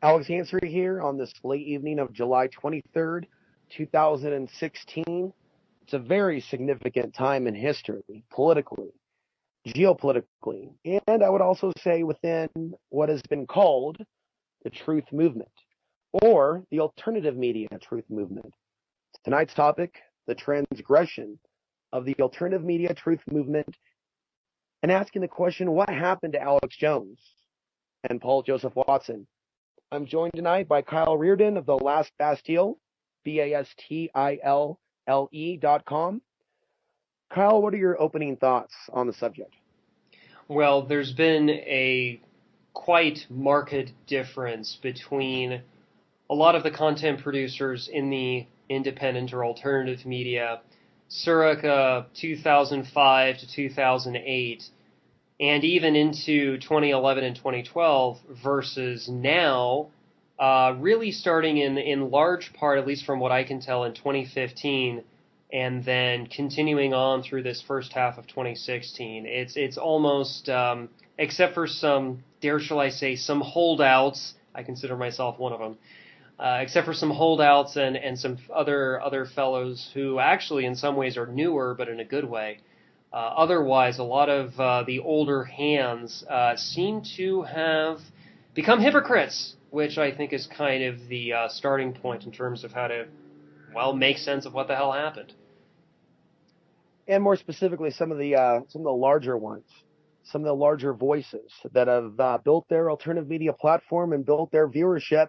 Alex Ansary here on this late evening of July 23rd, 2016. It's a very significant time in history, politically, geopolitically, and I would also say within what has been called the truth movement or the alternative media truth movement. Tonight's topic, the transgression of the alternative media truth movement, and asking the question, what happened to Alex Jones and Paul Joseph Watson? I'm joined tonight by Kyle Reardon of the Last Bastille, BASTILLE.com. Kyle, what are your opening thoughts on the subject? Well, there's been a quite marked difference between a lot of the content producers in the independent or alternative media circa 2005 to 2008 and even into 2011 and 2012 versus now, really starting in large part, at least from what I can tell, in 2015, and then continuing on through this first half of 2016. It's almost, except for some, shall I say, some holdouts, I consider myself one of them, except for some holdouts and some other fellows who actually in some ways are newer, but in a good way. Otherwise, a lot of the older hands seem to have become hypocrites, which I think is kind of the starting point in terms of how to, make sense of what the hell happened. And more specifically, some of the larger ones, some of the larger voices that have built their alternative media platform and built their viewership.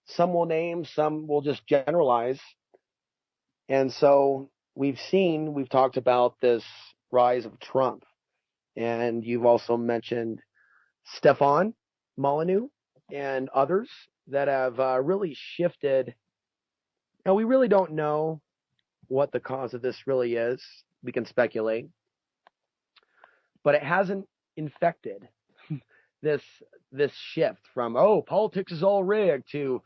Some will name, some will just generalize. And so we've talked about this rise of Trump. And you've also mentioned Stefan Molyneux and others that have really shifted. Now, we really don't know what the cause of this really is. We can speculate. But it hasn't infected this shift from, politics is all rigged to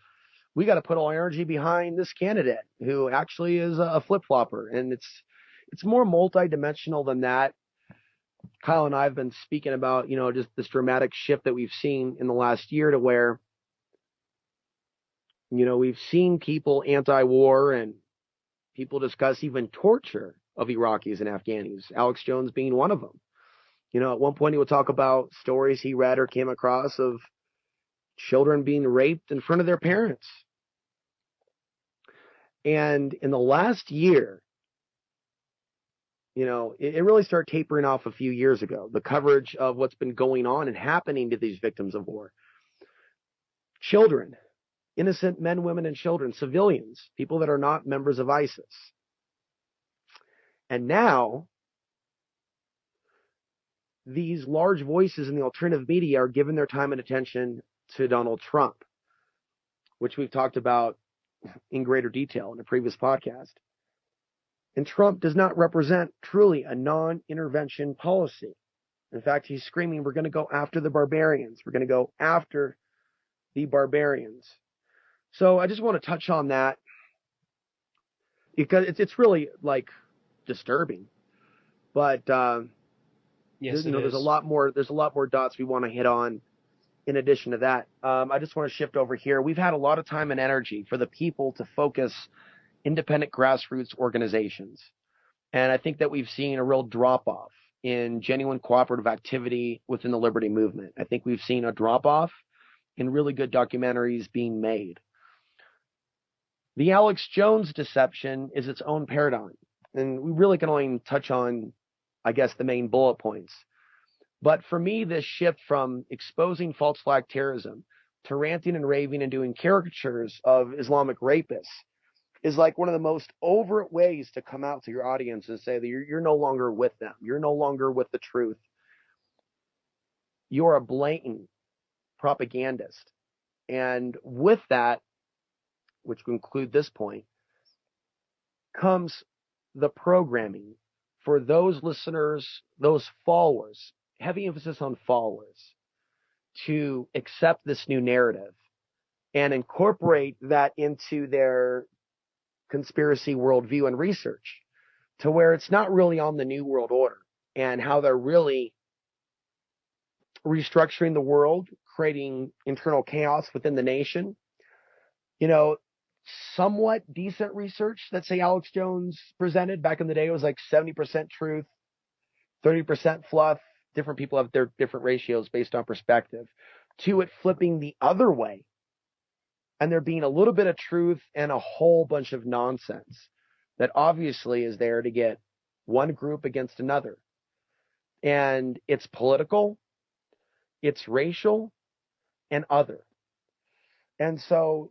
we got to put all our energy behind this candidate who actually is a flip-flopper. And it's more multidimensional than that. Kyle and I have been speaking about, just this dramatic shift that we've seen in the last year to where, we've seen people anti-war and people discuss even torture of Iraqis and Afghanis, Alex Jones being one of them. At one point he would talk about stories he read or came across of children being raped in front of their parents. And in the last year, it really started tapering off a few years ago, the coverage of what's been going on and happening to these victims of war. Children, innocent men, women, and children, civilians, people that are not members of ISIS. And now, these large voices in the alternative media are giving their time and attention to Donald Trump, which we've talked about in greater detail in a previous podcast. And Trump does not represent truly a non-intervention policy. In fact, he's screaming, we're going to go after the barbarians. We're going to go after the barbarians. So I just want to touch on that because it's really disturbing. But yes, there's a lot more dots we want to hit on. In addition to that, I just want to shift over here. We've had a lot of time and energy for the people to focus independent grassroots organizations. And I think that we've seen a real drop-off in genuine cooperative activity within the liberty movement. I think we've seen a drop-off in really good documentaries being made. The Alex Jones deception is its own paradigm. And we really can only touch on, I guess, the main bullet points. But for me, this shift from exposing false flag terrorism to ranting and raving and doing caricatures of Islamic rapists is like one of the most overt ways to come out to your audience and say that you're no longer with them. You're no longer with the truth. You're a blatant propagandist. And with that, which will include this point, comes the programming for those listeners, those followers, heavy emphasis on followers, to accept this new narrative and incorporate that into their conspiracy worldview and research to where it's not really on the New World Order and how they're really restructuring the world, creating internal chaos within the nation. Somewhat decent research that, say, Alex Jones presented back in the day. It was like 70% truth, 30% fluff. Different people have their different ratios based on perspective. To it flipping the other way, and there being a little bit of truth and a whole bunch of nonsense that obviously is there to get one group against another. And it's political, it's racial, and other. And so,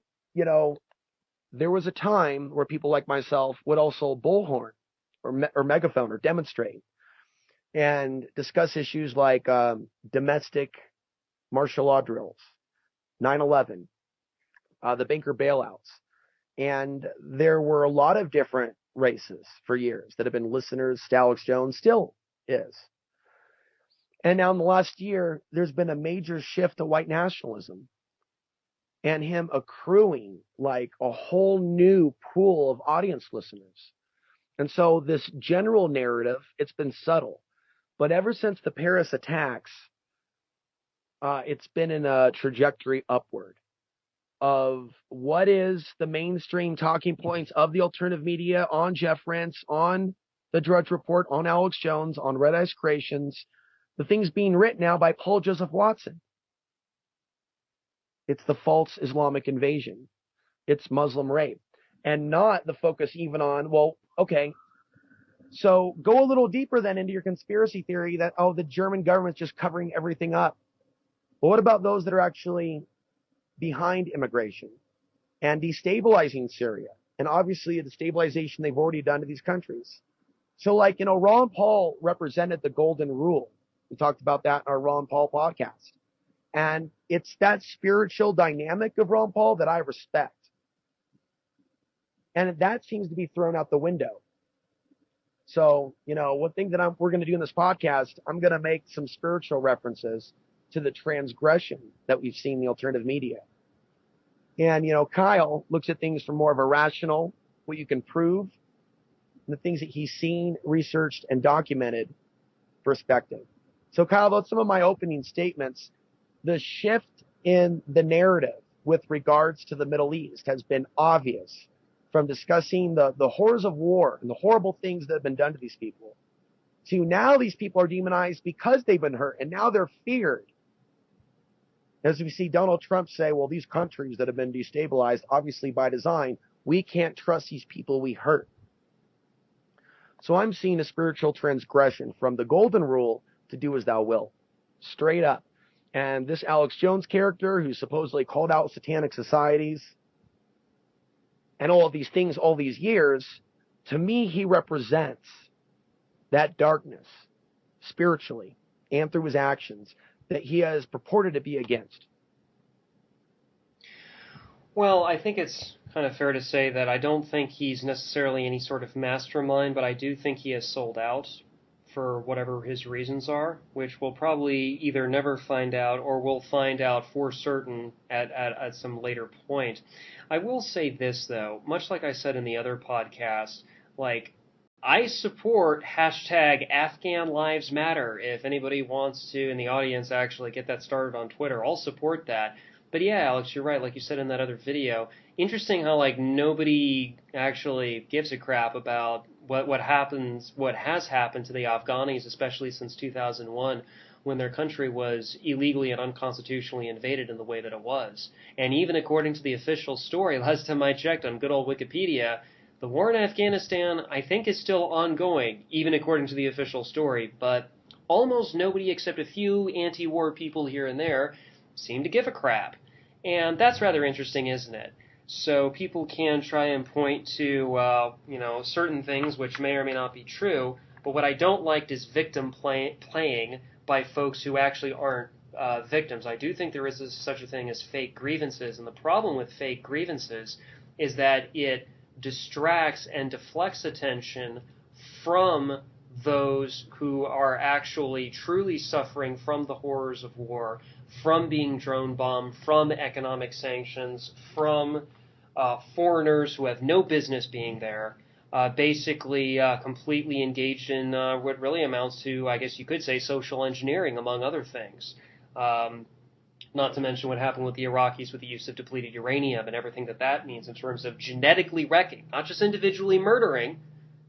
there was a time where people like myself would also bullhorn or megaphone or demonstrate and discuss issues like domestic martial law drills, 9/11, the banker bailouts. And there were a lot of different races for years that have been listeners to Alex Jones, still is. And now in the last year, there's been a major shift to white nationalism and him accruing like a whole new pool of audience listeners. And so this general narrative, it's been subtle. But ever since the Paris attacks, it's been in a trajectory upward of what is the mainstream talking points of the alternative media on Jeff Rentz, on the Drudge Report, on Alex Jones, on Red Ice Creations, the things being written now by Paul Joseph Watson. It's the false Islamic invasion. It's Muslim rape. And not the focus even on, well, okay, so go a little deeper then into your conspiracy theory that, the German government's just covering everything up. Well, what about those that are actually behind immigration and destabilizing Syria? And obviously the destabilization they've already done to these countries. So Ron Paul represented the golden rule. We talked about that in our Ron Paul podcast. And it's that spiritual dynamic of Ron Paul that I respect. And that seems to be thrown out the window. So, one thing that we're going to do in this podcast, I'm going to make some spiritual references to the transgression that we've seen in the alternative media. And, Kyle looks at things from more of a rational, what you can prove, and the things that he's seen, researched, and documented perspective. So, Kyle, about some of my opening statements, the shift in the narrative with regards to the Middle East has been obvious from discussing the horrors of war and the horrible things that have been done to these people, to now these people are demonized because they've been hurt, and now they're feared. As we see Donald Trump say, well, these countries that have been destabilized, obviously by design, we can't trust these people we hurt. So I'm seeing a spiritual transgression from the golden rule to do as thou wilt, straight up. And this Alex Jones character, who supposedly called out satanic societies and all of these things all these years, to me, he represents that darkness spiritually and through his actions that he has purported to be against. Well, I think it's kind of fair to say that I don't think he's necessarily any sort of mastermind, but I do think he has sold out for whatever his reasons are, which we'll probably either never find out or we'll find out for certain at some later point. I will say this, though, much like I said in the other podcast, I support hashtag Afghan Lives Matter. If anybody wants to in the audience actually get that started on Twitter, I'll support that. But yeah, Alex, you're right. Like you said in that other video, interesting how nobody actually gives a crap about what has happened to the Afghanis, especially since 2001, when their country was illegally and unconstitutionally invaded in the way that it was. And even according to the official story, last time I checked on good old Wikipedia, the war in Afghanistan, I think, is still ongoing, even according to the official story. But almost nobody except a few anti-war people here and there seem to give a crap. And that's rather interesting, isn't it? So people can try and point to, certain things which may or may not be true, but what I don't like is victim playing by folks who actually aren't victims. I do think there is such a thing as fake grievances, and the problem with fake grievances is that it distracts and deflects attention from those who are actually truly suffering from the horrors of war, from being drone bombed, from economic sanctions, from foreigners who have no business being there, basically completely engaged in what really amounts to, I guess you could say, social engineering, among other things. Not to mention what happened with the Iraqis with the use of depleted uranium and everything that means in terms of genetically wrecking, not just individually murdering,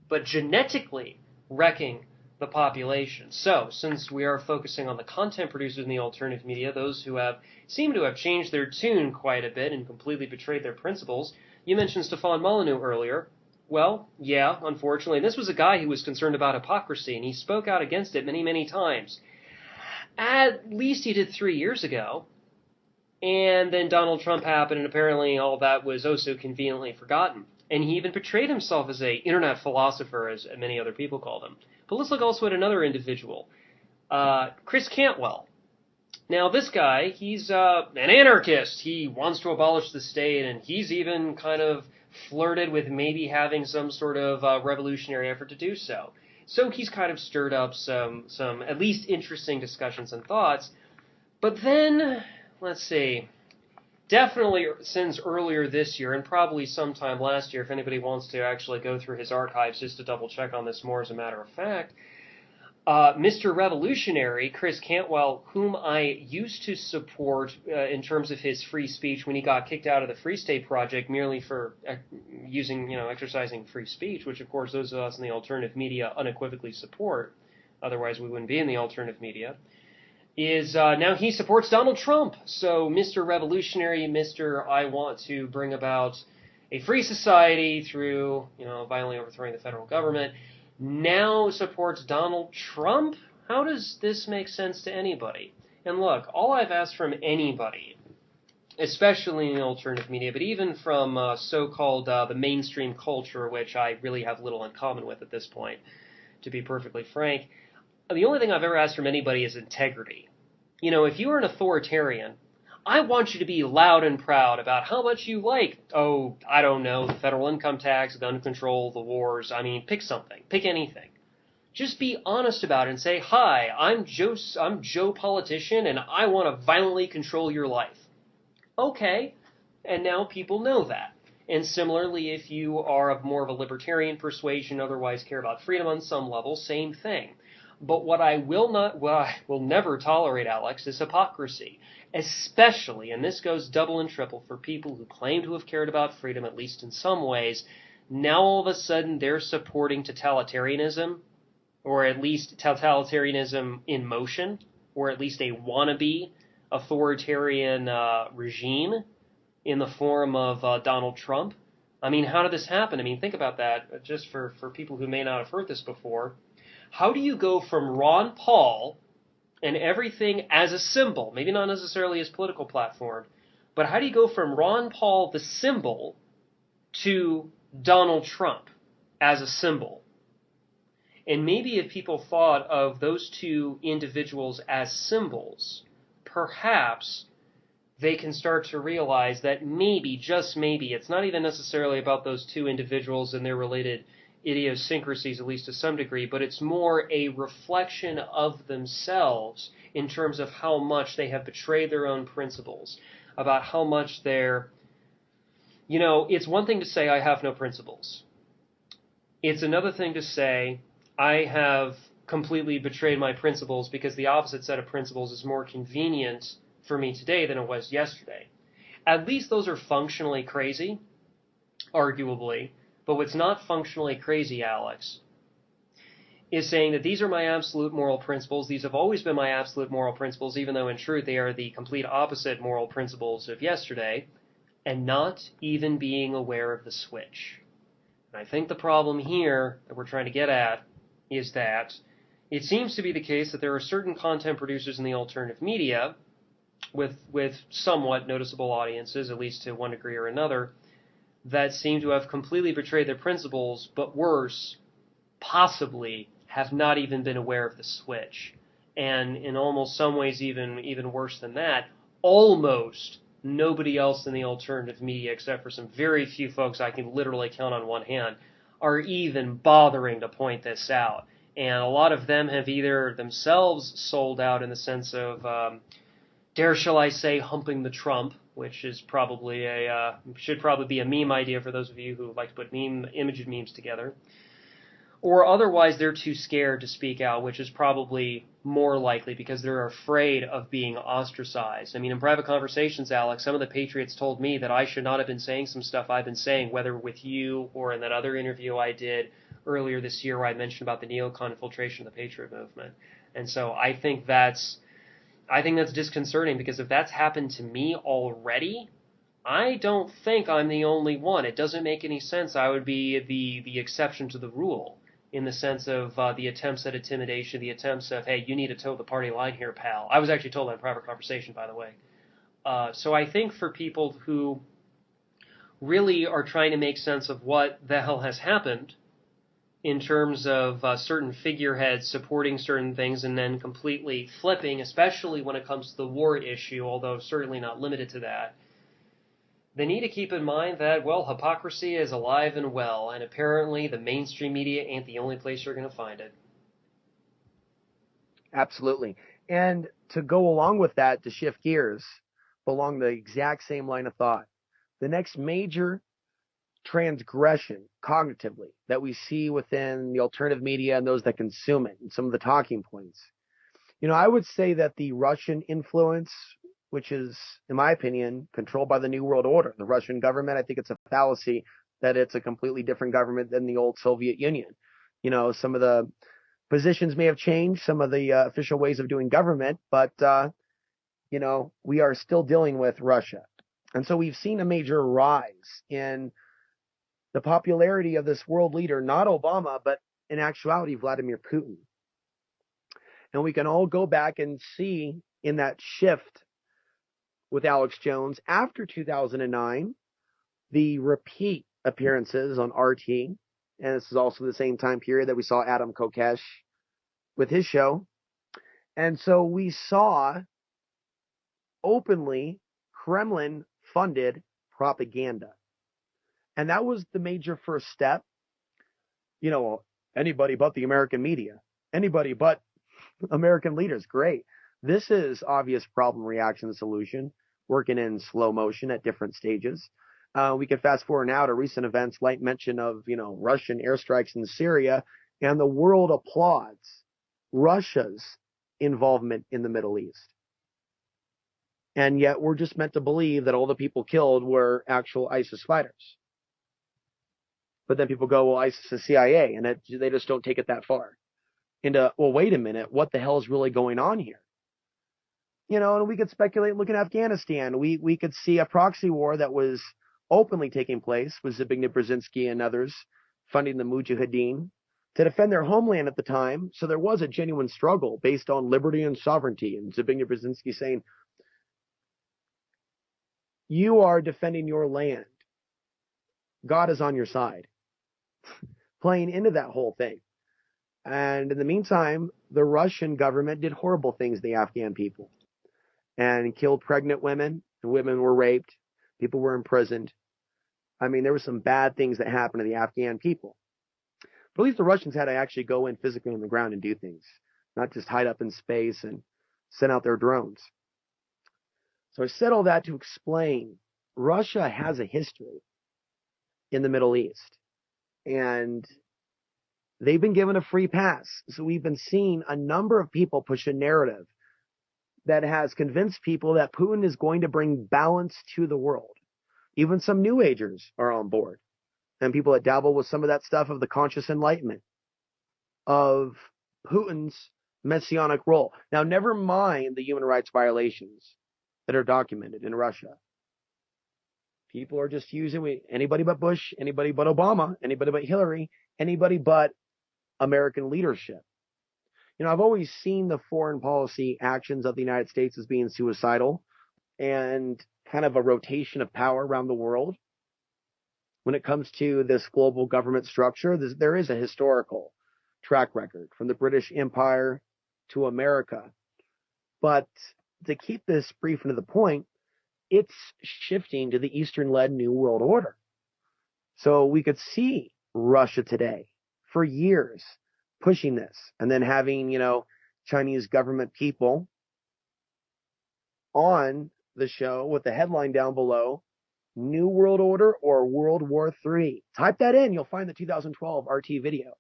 but genetically wrecking the population. So, since we are focusing on the content producers in the alternative media, those who seem to have changed their tune quite a bit and completely betrayed their principles, you mentioned Stefan Molyneux earlier. Well, yeah, unfortunately, this was a guy who was concerned about hypocrisy, and he spoke out against it many, many times. At least he did 3 years ago. And then Donald Trump happened, and apparently all that was oh so conveniently forgotten. And he even portrayed himself as an internet philosopher, as many other people called him. But let's look also at another individual, Chris Cantwell. Now, this guy, he's an anarchist. He wants to abolish the state, and he's even kind of flirted with maybe having some sort of revolutionary effort to do so. So he's kind of stirred up some at least interesting discussions and thoughts. But then, let's see, definitely since earlier this year, and probably sometime last year, if anybody wants to actually go through his archives just to double check on this more as a matter of fact, Mr. Revolutionary, Chris Cantwell, whom I used to support in terms of his free speech when he got kicked out of the Free State Project merely for exercising free speech, which of course those of us in the alternative media unequivocally support, otherwise we wouldn't be in the alternative media, is now he supports Donald Trump. So Mr. Revolutionary, Mr. I want to bring about a free society through, violently overthrowing the federal government, now supports Donald Trump? How does this make sense to anybody? And look, all I've asked from anybody, especially in the alternative media, but even from so-called the mainstream culture, which I really have little in common with at this point, to be perfectly frank, the only thing I've ever asked from anybody is integrity. If you are an authoritarian, I want you to be loud and proud about how much you like, the federal income tax, gun control, the wars. I mean, pick something. Pick anything. Just be honest about it and say, hi, I'm Joe Politician, and I want to violently control your life. Okay, and now people know that. And similarly, if you are of more of a libertarian persuasion, otherwise care about freedom on some level, same thing. But what I will never tolerate, Alex, is hypocrisy. Especially, and this goes double and triple for people who claim to have cared about freedom, at least in some ways, now all of a sudden they're supporting totalitarianism, or at least totalitarianism in motion, or at least a wannabe authoritarian regime in the form of Donald Trump. I mean, how did this happen? I mean, think about that, just for people who may not have heard this before. How do you go from Ron Paul and everything as a symbol, maybe not necessarily his political platform, but how do you go from Ron Paul, the symbol, to Donald Trump as a symbol? And maybe if people thought of those two individuals as symbols, perhaps they can start to realize that maybe, just maybe, it's not even necessarily about those two individuals and their related idiosyncrasies, at least to some degree, but it's more a reflection of themselves in terms of how much they have betrayed their own principles, about how much they're, it's one thing to say, I have no principles. It's another thing to say, I have completely betrayed my principles because the opposite set of principles is more convenient for me today than it was yesterday. At least those are functionally crazy, arguably. But what's not functionally crazy, Alex, is saying that these are my absolute moral principles. These have always been my absolute moral principles, even though in truth they are the complete opposite moral principles of yesterday, and not even being aware of the switch. And I think the problem here that we're trying to get at is that it seems to be the case that there are certain content producers in the alternative media with somewhat noticeable audiences, at least to one degree or another, that seem to have completely betrayed their principles, but worse, possibly have not even been aware of the switch. And in almost some ways even worse than that, almost nobody else in the alternative media, except for some very few folks I can literally count on one hand, are even bothering to point this out. And a lot of them have either themselves sold out in the sense of, dare shall I say, humping the Trump, which is probably should probably be a meme idea for those of you who like to put image memes together. Or otherwise they're too scared to speak out, which is probably more likely because they're afraid of being ostracized. I mean, in private conversations, Alex, some of the patriots told me that I should not have been saying some stuff I've been saying, whether with you or in that other interview I did earlier this year where I mentioned about the neocon infiltration of the patriot movement. And so I think that's disconcerting, because if that's happened to me already, I don't think I'm the only one. It doesn't make any sense. I would be the exception to the rule, in the sense of the attempts at intimidation, the attempts of, hey, you need to toe the party line here, pal. I was actually told that in private conversation, by the way. So I think for people who really are trying to make sense of what the hell has happened, in terms of certain figureheads supporting certain things and then completely flipping, especially when it comes to the war issue, although certainly not limited to that, they need to keep in mind that, well, hypocrisy is alive and well, and apparently the mainstream media ain't the only place you're going to find it. Absolutely. And to go along with that, to shift gears along the exact same line of thought, the next major transgression cognitively that we see within the alternative media and those that consume it, and some of the talking points, I would say that the Russian influence, which is, in my opinion, controlled by the New World Order, the Russian government, I think it's a fallacy that it's a completely different government than the old Soviet Union. Some of the positions may have changed, some of the official ways of doing government, but, we are still dealing with Russia. And so we've seen a major rise in the popularity of this world leader, not Obama, but in actuality, Vladimir Putin. And we can all go back and see in that shift with Alex Jones after 2009, the repeat appearances on RT. And this is also the same time period that we saw Adam Kokesh with his show. And so we saw openly Kremlin funded propaganda. And that was the major first step. Anybody but the American media, anybody but American leaders. Great. This is obvious problem, reaction, solution, working in slow motion at different stages. We can fast forward now to recent events like mention of, Russian airstrikes in Syria, and the world applauds Russia's involvement in the Middle East. And yet we're just meant to believe that all the people killed were actual ISIS fighters. But then people go, well, ISIS is CIA, and they just don't take it that far. Into, well, wait a minute, what the hell is really going on here? And we could speculate, look at Afghanistan. We could see a proxy war that was openly taking place with Zbigniew Brzezinski and others funding the Mujahideen to defend their homeland at the time. So there was a genuine struggle based on liberty and sovereignty. And Zbigniew Brzezinski saying, you are defending your land. God is on your side. Playing into that whole thing. And in the meantime, the Russian government did horrible things to the Afghan people and killed pregnant women. Women were raped. People were imprisoned. I mean, there were some bad things that happened to the Afghan people. But at least the Russians had to actually go in physically on the ground and do things, not just hide up in space and send out their drones. So I said all that to explain Russia has a history in the Middle East. And they've been given a free pass. So we've been seeing a number of people push a narrative that has convinced people that Putin is going to bring balance to the world. Even some New Agers are on board. And people that dabble with some of that stuff of the conscious enlightenment of Putin's messianic role. Now, never mind the human rights violations that are documented in Russia. People are just using anybody but Bush, anybody but Obama, anybody but Hillary, anybody but American leadership. I've always seen the foreign policy actions of the United States as being suicidal and kind of a rotation of power around the world. When it comes to this global government structure, there is a historical track record from the British Empire to America. But to keep this brief and to the point, it's shifting to the Eastern-led New World Order. So we could see Russia today for years pushing this, and then having, Chinese government people on the show with the headline down below, New World Order or World War III. Type that in, you'll find the 2012 RT video.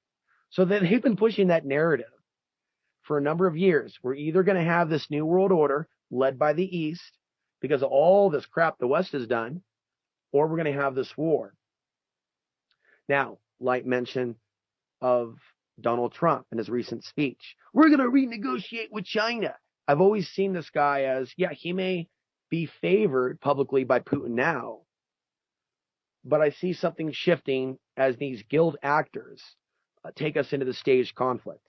So they've been pushing that narrative for a number of years, we're either going to have this new world order led by the East because of all this crap the West has done, or we're going to have this war. Now, light mention of Donald Trump in his recent speech. We're going to renegotiate with China. I've always seen this guy as, yeah, he may be favored publicly by Putin now, but I see something shifting as these guild actors take us into the staged conflict.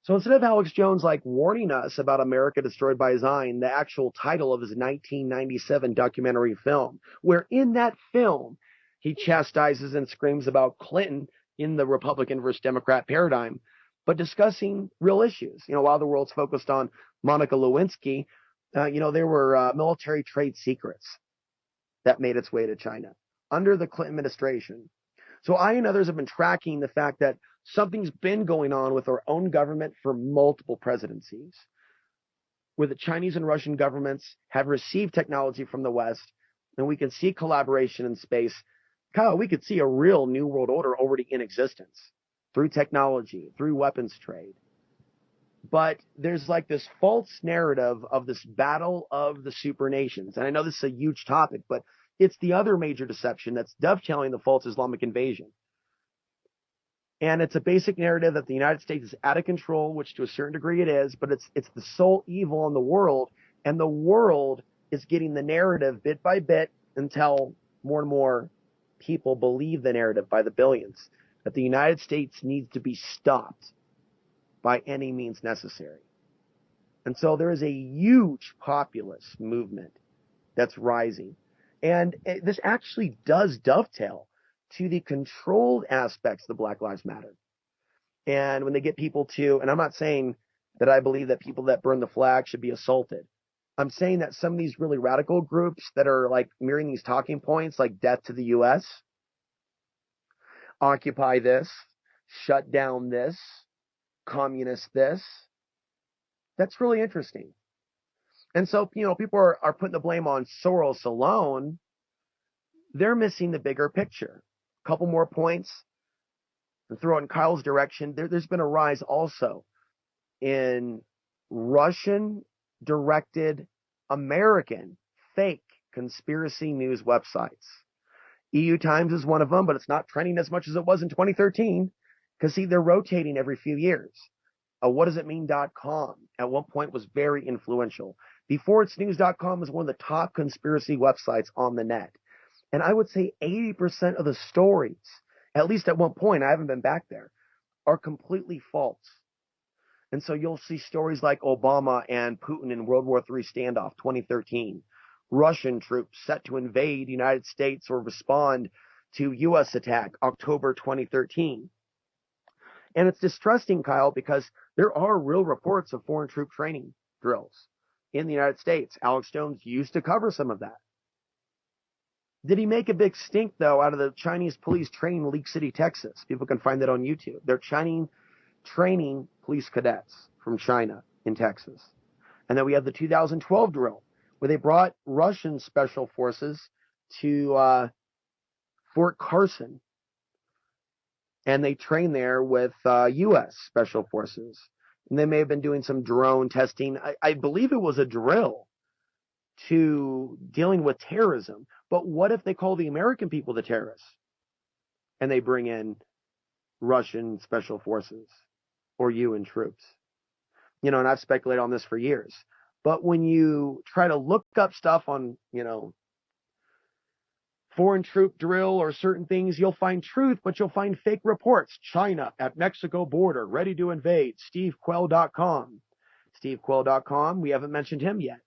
So instead of Alex Jones warning us about America destroyed by Zion, the actual title of his 1997 documentary film, where in that film he chastises and screams about Clinton in the Republican versus Democrat paradigm, but discussing real issues. While the world's focused on Monica Lewinsky, there were military trade secrets that made its way to China under the Clinton administration. So I and others have been tracking the fact that something's been going on with our own government for multiple presidencies, where the Chinese and Russian governments have received technology from the West, and we can see collaboration in space. Kyle, we could see a real new world order already in existence through technology, through weapons trade. But there's this false narrative of this battle of the super nations. And I know this is a huge topic, but it's the other major deception that's dovetailing the false Islamic invasion. And it's a basic narrative that the United States is out of control, which to a certain degree it is, but it's the sole evil in the world. And the world is getting the narrative bit by bit until more and more people believe the narrative by the billions, that the United States needs to be stopped by any means necessary. And so there is a huge populist movement that's rising. And this actually does dovetail to the controlled aspects of the Black Lives Matter. And when they get people to, and I'm not saying that I believe that people that burn the flag should be assaulted. I'm saying that some of these really radical groups that are mirroring these talking points, like death to the U.S., occupy this, shut down this, communist this, that's really interesting. And so, people are putting the blame on Soros alone. They're missing the bigger picture. A couple more points and throw it in Kyle's direction. There's been a rise also in Russian-directed American fake conspiracy news websites. EU Times is one of them, but it's not trending as much as it was in 2013 because, see, they're rotating every few years. Whatdoesitmean.com at one point was very influential. Beforeitsnews.com is one of the top conspiracy websites on the net. And I would say 80% of the stories, at least at one point, I haven't been back there, are completely false. And so you'll see stories like Obama and Putin in World War III standoff 2013, Russian troops set to invade the United States or respond to U.S. attack October 2013. And it's distressing, Kyle, because there are real reports of foreign troop training drills in the United States. Alex Jones used to cover some of that. Did he make a big stink, though, out of the Chinese police training in Leak City, Texas? People can find that on YouTube. They're training police cadets from China in Texas. And then we have the 2012 drill, where they brought Russian special forces to Fort Carson, and they trained there with U.S. special forces. And they may have been doing some drone testing. I believe it was a drill to dealing with terrorism. But what if they call the American people the terrorists and they bring in Russian special forces or UN troops? And I've speculated on this for years. But when you try to look up stuff on, foreign troop drill or certain things, you'll find truth, but you'll find fake reports. China at Mexico border, ready to invade. SteveQuell.com. SteveQuell.com, we haven't mentioned him yet.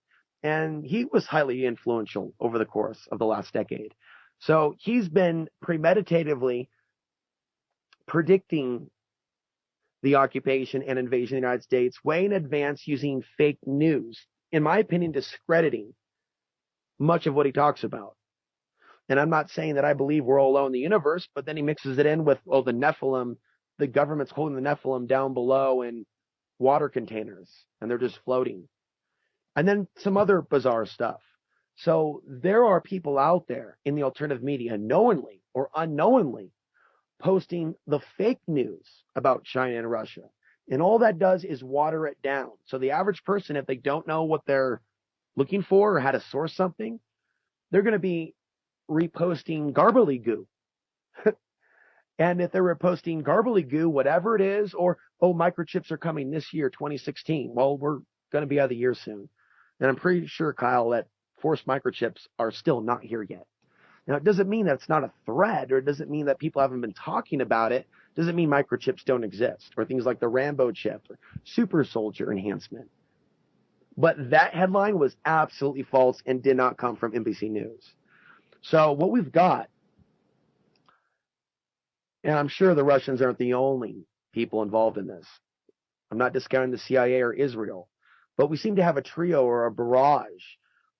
And he was highly influential over the course of the last decade. So he's been premeditatively predicting the occupation and invasion of the United States way in advance using fake news, in my opinion, discrediting much of what he talks about. And I'm not saying that I believe we're all alone in the universe, but then he mixes it in with, the Nephilim, the government's holding the Nephilim down below in water containers, and they're just floating. And then some other bizarre stuff. So there are people out there in the alternative media, knowingly or unknowingly, posting the fake news about China and Russia. And all that does is water it down. So the average person, if they don't know what they're looking for or how to source something, they're going to be reposting garbly goo. And if they're reposting garbly goo, whatever it is, or, oh, microchips are coming this year, 2016. Well, we're going to be out of the year soon. And I'm pretty sure, Kyle, that forced microchips are still not here yet. Now, it doesn't mean that it's not a threat, or it doesn't mean that people haven't been talking about it. It doesn't mean microchips don't exist, or things like the Rambo chip or super soldier enhancement. But that headline was absolutely false and did not come from NBC News. So what we've got, and I'm sure the Russians aren't the only people involved in this. I'm not discounting the CIA or Israel, but we seem to have a trio or a barrage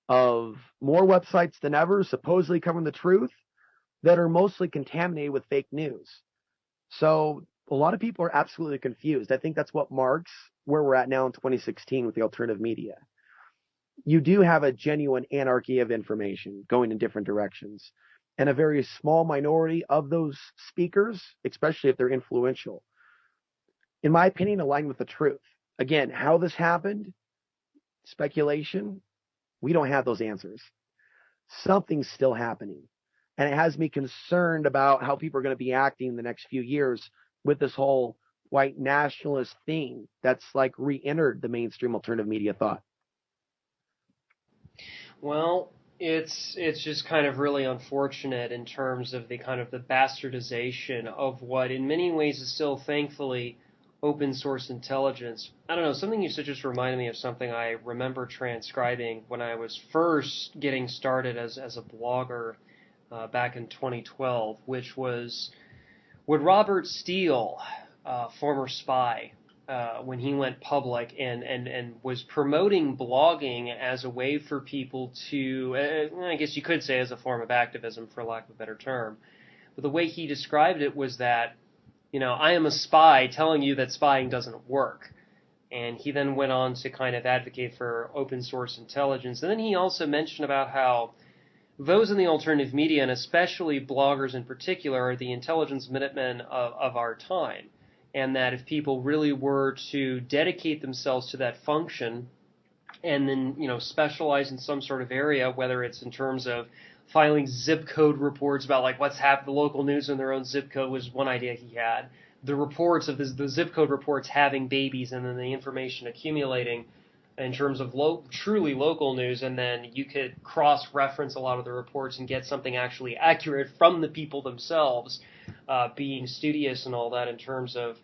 of more websites than ever supposedly covering the truth that are mostly contaminated with fake news. So a lot of people are absolutely confused. I think that's what marks where we're at now in 2016 with the alternative media. You do have a genuine anarchy of information going in different directions. And a very small minority of those speakers, especially if they're influential, in my opinion, align with the truth. Again, how this happened, speculation, we don't have those answers. Something's still happening. And it has me concerned about how people are going to be acting in the next few years with this whole white nationalist thing that's like re-entered the mainstream alternative media thought. Well, it's just kind of really unfortunate in terms of the kind of the bastardization of what in many ways is still thankfully open source intelligence. I don't know, something you said just reminded me of something I remember transcribing when I was first getting started as a blogger back in 2012, which was would Robert Steele, former spy, when he went public and was promoting blogging as a way for people to, I guess you could say as a form of activism, for lack of a better term. But the way he described it was that, I am a spy telling you that spying doesn't work. And he then went on to kind of advocate for open source intelligence. And then he also mentioned about how those in the alternative media, and especially bloggers in particular, are the intelligence minutemen of our time. And that if people really were to dedicate themselves to that function and then, specialize in some sort of area, whether it's in terms of filing zip code reports about like what's happened, the local news in their own zip code was one idea he had. The reports of the zip code reports having babies and then the information accumulating in terms of truly local news, and then you could cross-reference a lot of the reports and get something actually accurate from the people themselves, being studious and all that in terms of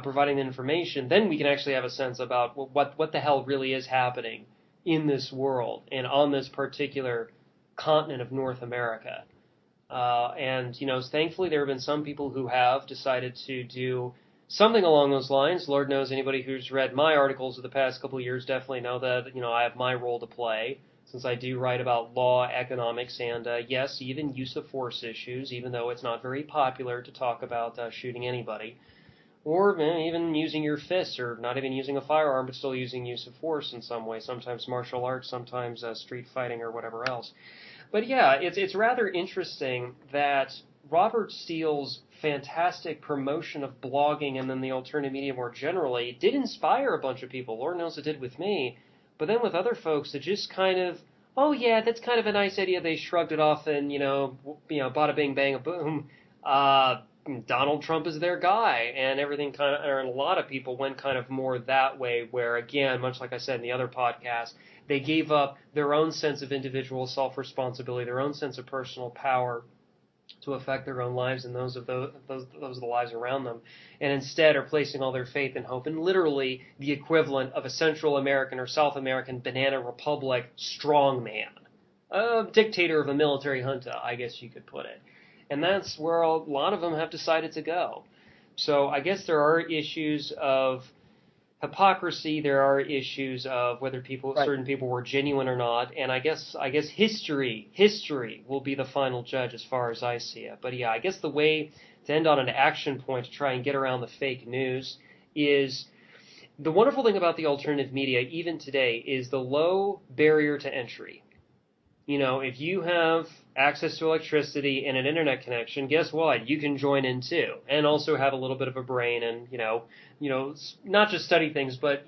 providing the information. Then we can actually have a sense about what the hell really is happening in this world and on this particular continent of North America. And thankfully there have been some people who have decided to do something along those lines. Lord knows anybody who's read my articles of the past couple of years definitely know that, I have my role to play, since I do write about law, economics, and, yes, even use of force issues, even though it's not very popular to talk about shooting anybody. Or even using your fists, or not even using a firearm, but still using use of force in some way. Sometimes martial arts, sometimes street fighting, or whatever else. But yeah, it's rather interesting that Robert Steele's fantastic promotion of blogging and then the alternative media more generally did inspire a bunch of people. Lord knows it did with me. But then with other folks, it just kind of, oh yeah, that's kind of a nice idea. They shrugged it off and, bada bing, bang, a boom. Donald Trump is their guy, and everything kind of, or a lot of people went kind of more that way, where again, much like I said in the other podcast, they gave up their own sense of individual self-responsibility, their own sense of personal power to affect their own lives and those of the lives around them, and instead are placing all their faith and hope in literally the equivalent of a Central American or South American banana republic strongman, a dictator of a military junta, I guess you could put it. And that's where a lot of them have decided to go. So I guess there are issues of hypocrisy. There are issues of whether certain people were genuine or not. And I guess history will be the final judge as far as I see it. But yeah, I guess the way to end on an action point to try and get around the fake news is the wonderful thing about the alternative media, even today, is the low barrier to entry. If you have access to electricity and an internet connection, guess what? You can join in too, and also have a little bit of a brain, and not just study things, but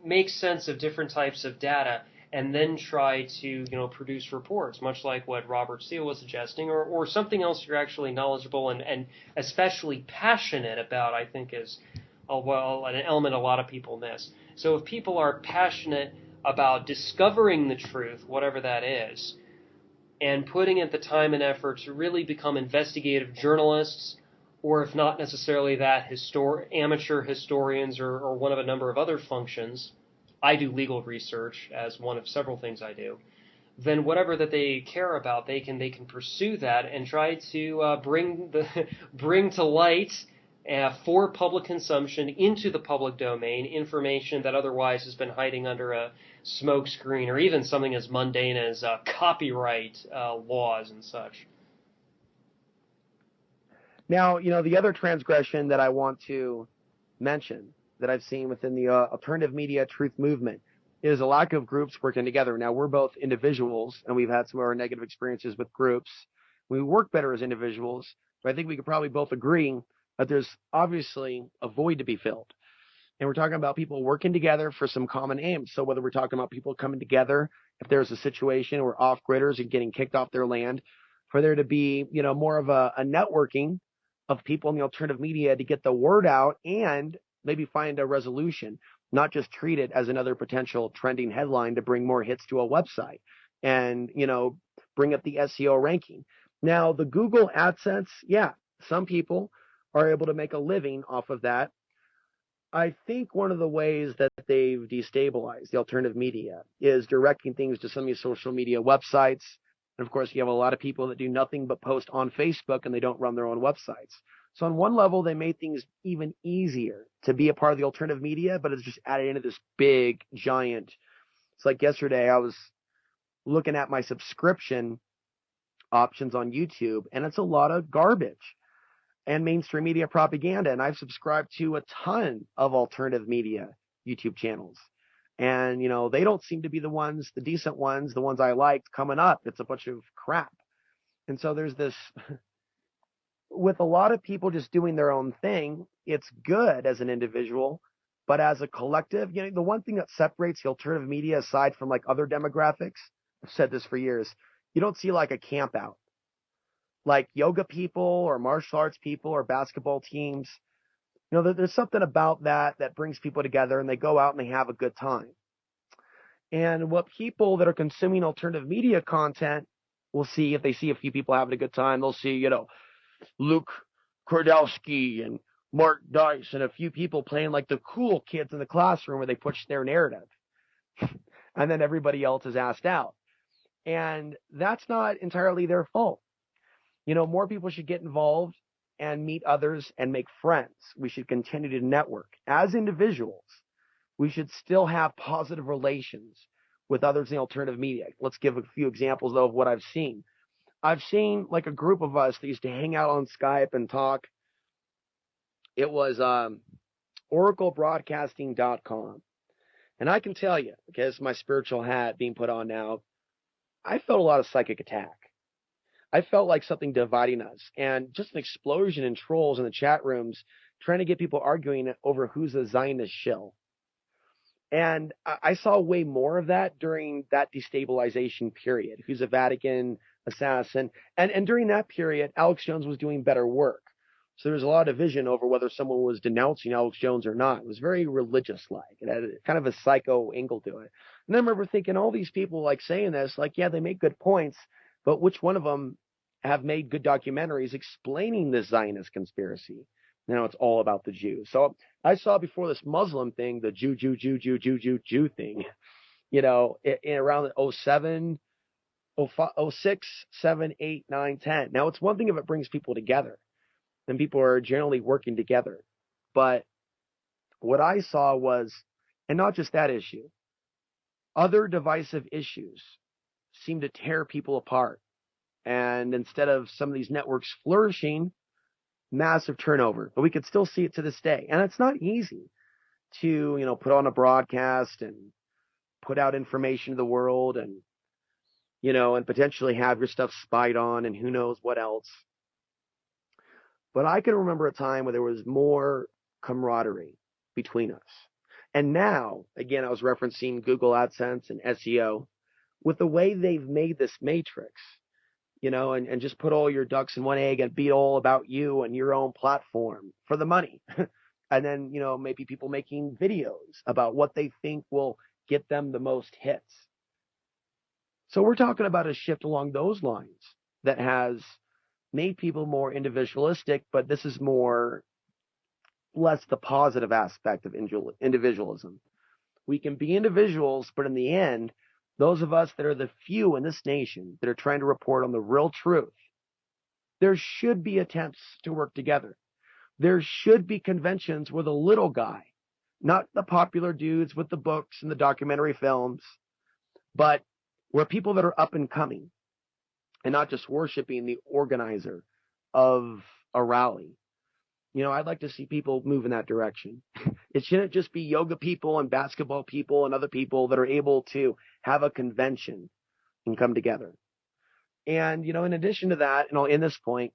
make sense of different types of data, and then try to produce reports, much like what Robert Steele was suggesting, or something else you're actually knowledgeable and especially passionate about. I think is an element a lot of people miss. So if people are passionate about discovering the truth, whatever that is, and putting in the time and effort to really become investigative journalists, or if not necessarily that, amateur historians, or one of a number of other functions. I do legal research as one of several things I do. Then whatever that they care about, they can pursue that and try to bring to light for public consumption into the public domain information that otherwise has been hiding under a smokescreen, or even something as mundane as copyright laws and such. Now, the other transgression that I want to mention that I've seen within the alternative media truth movement is a lack of groups working together. Now, we're both individuals, and we've had some of our negative experiences with groups. We work better as individuals, but I think we could probably both agree that there's obviously a void to be filled. And we're talking about people working together for some common aims. So whether we're talking about people coming together, if there's a situation where off-gridders are getting kicked off their land, for there to be, more of a networking of people in the alternative media to get the word out and maybe find a resolution, not just treat it as another potential trending headline to bring more hits to a website and, bring up the SEO ranking. Now, the Google AdSense, yeah, some people are able to make a living off of that. I think one of the ways that they've destabilized the alternative media is directing things to some of these social media websites. And of course, you have a lot of people that do nothing but post on Facebook and they don't run their own websites. So on one level, they made things even easier to be a part of the alternative media, but it's just added into this big, giant. It's like yesterday, I was looking at my subscription options on YouTube, and it's a lot of garbage and mainstream media propaganda. And I've subscribed to a ton of alternative media YouTube channels. And, they don't seem to be the decent ones, the ones I liked coming up. It's a bunch of crap. And so there's this, with a lot of people just doing their own thing, it's good as an individual, but as a collective, the one thing that separates the alternative media aside from like other demographics, I've said this for years, you don't see like a camp out. Like yoga people or martial arts people or basketball teams. There's something about that brings people together and they go out and they have a good time. And what people that are consuming alternative media content will see, if they see a few people having a good time, they'll see, Luke Kordowski and Mark Dice and a few people playing like the cool kids in the classroom where they push their narrative. And then everybody else is asked out. And that's not entirely their fault. More people should get involved and meet others and make friends. We should continue to network. As individuals, we should still have positive relations with others in the alternative media. Let's give a few examples, though, of what I've seen. I've seen like a group of us that used to hang out on Skype and talk. It was oraclebroadcasting.com. And I can tell you, because my spiritual hat being put on now, I felt a lot of psychic attack. I felt like something dividing us, and just an explosion in trolls in the chat rooms trying to get people arguing over who's a Zionist shill. And I saw way more of that during that destabilization period. Who's a Vatican assassin? And during that period, Alex Jones was doing better work. So there was a lot of division over whether someone was denouncing Alex Jones or not. It was very religious-like. It had kind of a psycho angle to it. And I remember thinking, all these people like saying this, like, yeah, they make good points, but which one of them have made good documentaries explaining this Zionist conspiracy? Now it's all about the Jews. So I saw before this Muslim thing, the Jew thing, in around 07, 06, 7, 8, 9, 10. Now it's one thing if it brings people together and people are generally working together. But what I saw was, and not just that issue, other divisive issues seem to tear people apart. And instead of some of these networks flourishing, massive turnover. But we could still see it to this day. And it's not easy to, put on a broadcast and put out information to the world and and potentially have your stuff spied on and who knows what else. But I can remember a time where there was more camaraderie between us. And now, again, I was referencing Google AdSense and SEO with the way they've made this matrix, and just put all your ducks in one egg and be all about you and your own platform for the money. And then, maybe people making videos about what they think will get them the most hits. So we're talking about a shift along those lines that has made people more individualistic, but this is less the positive aspect of individualism. We can be individuals, but in the end, those of us that are the few in this nation that are trying to report on the real truth, there should be attempts to work together. There should be conventions where the little guy, not the popular dudes with the books and the documentary films, but where people that are up and coming and not just worshiping the organizer of a rally. I'd like to see people move in that direction. It shouldn't just be yoga people and basketball people and other people that are able to have a convention and come together. And, in addition to that, and I'll end this point,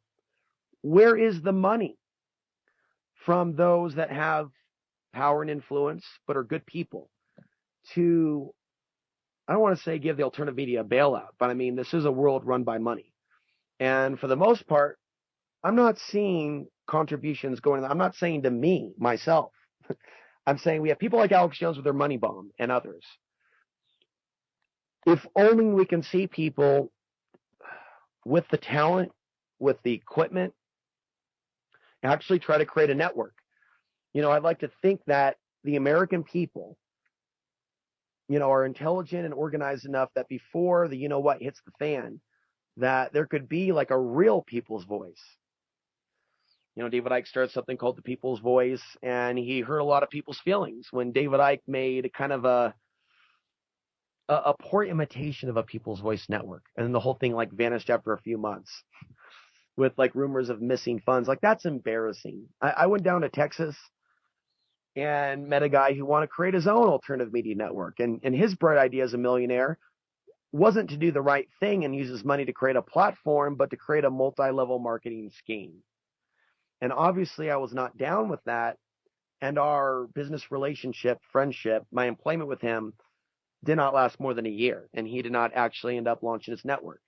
where is the money from those that have power and influence but are good people to, I don't want to say give the alternative media a bailout, but I mean, this is a world run by money. And for the most part, I'm not seeing contributions going. I'm not saying to me, myself. I'm saying we have people like Alex Jones with their money bomb and others. If only we can see people with the talent, with the equipment, actually try to create a network. I'd like to think that the American people, are intelligent and organized enough that before the what hits the fan, that there could be like a real people's voice. David Icke started something called the People's Voice, and he hurt a lot of people's feelings when David Icke made kind of a poor imitation of a People's Voice network, and then the whole thing like vanished after a few months with like rumors of missing funds. Like, that's embarrassing. I went down to Texas and met a guy who wanted to create his own alternative media network, and his bright idea as a millionaire wasn't to do the right thing and use his money to create a platform, but to create a multi-level marketing scheme. And obviously I was not down with that. And our business relationship, friendship, my employment with him did not last more than a year. And he did not actually end up launching his network.